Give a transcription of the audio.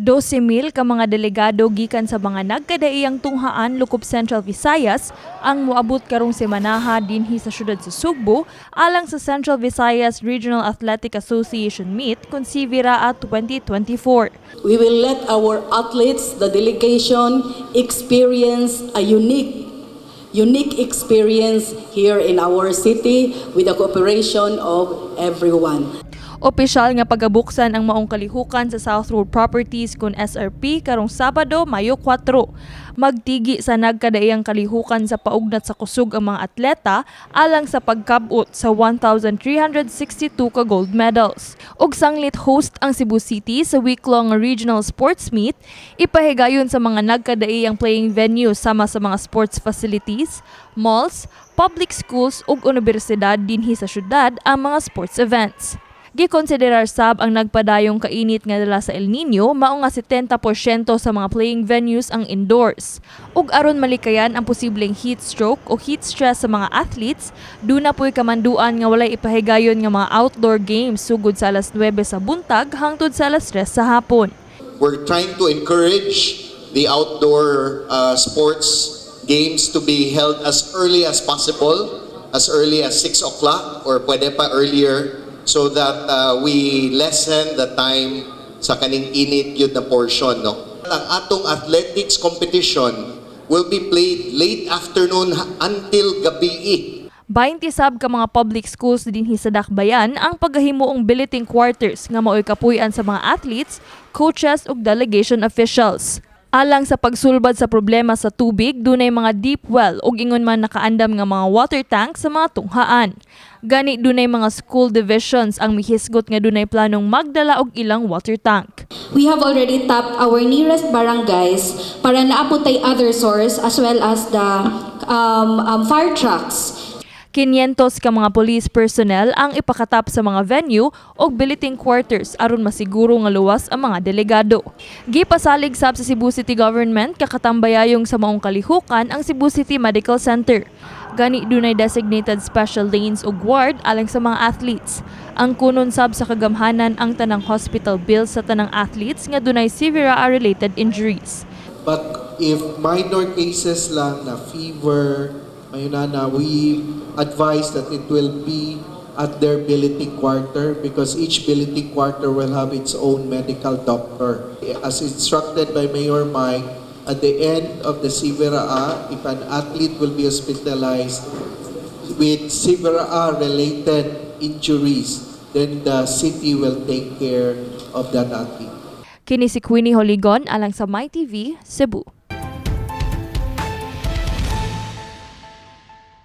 12,000 ka mga delegado gikan sa mga nagkadaiyang tunghaan lukop Central Visayas ang moabot karong semanaha dinhi sa syudad sa Sugbo alang sa Central Visayas Regional Athletic Association Meet kung 𝗍𝗏 2024. We will let our athletes, the delegation, experience a unique experience here in our city with the cooperation of everyone. Opisyal nga pagabuksan ang maong kalihukan sa South Road Properties kun SRP karong Sabado, Mayo 4. Magtigi sa nagkadaiyang kalihukan sa paugnat sa kusog ang mga atleta alang sa pagkabot sa 1,362 ka gold medals. Og sanglit host ang Cebu City sa week-long regional sports meet, ipahigayon sa mga nagkadaiyang playing venues sama sa mga sports facilities, malls, public schools ug universidad dinhi sa syudad ang mga sports events. Gikonsiderar sab ang nagpadayong kainit nga dala sa El Nino mao nga 70% sa mga playing venues ang indoors. Ug aron malikayan ang posibleng heat stroke o heat stress sa mga athletes, duna po'y kamanduan nga walay ipahigayon nga mga outdoor games sugod sa alas 9 sa buntag hangtod sa alas 3 sa hapon. We're trying to encourage the outdoor sports games to be held as early as possible, as early as 6 o'clock or pwede pa earlier, so that we lessen the time sa kaning init yun na portion. No? Ang atong athletics competition will be played late afternoon until gabi. 20 sab ka mga public schools dinhi sa dakbayan ang paghahimuong billeting quarters nga mao'y kapuy-an sa mga athletes, coaches ug delegation officials. Alang sa pagsulbad sa problema sa tubig, dunay mga deep well ug ingon man nakaandam nga mga water tank sa mga tunghaan. Gani dunay mga school divisions ang mihisgot nga dunay planong magdala og ilang water tank. We have already tapped our nearest barangays para naaputay other source as well as the fire trucks. 500 ka mga police personnel ang ipakatap sa mga venue o billeting quarters aron masiguro nga luwas ang mga delegado. Gipasalig sab sa Cebu City Government kakatambayayong sa maong kalihukan ang Cebu City Medical Center. Gani dunay designated special lanes ug ward alang sa mga athletes. Ang kunon sab sa kagamhanan ang tanang hospital bills sa tanang athletes nga dunay 𝗍𝗏-related injuries. But if minor cases lang na fever, mayunana, we advise that it will be at their billeting quarter because each billeting quarter will have its own medical doctor. As instructed by Mayor Mike, at the end of the 𝗍𝗏, if an athlete will be hospitalized with 𝗍𝗏-related injuries, then the city will take care of that athlete. Kini si Queenie Joligon alang sa 𝗫𝗏 Cebu.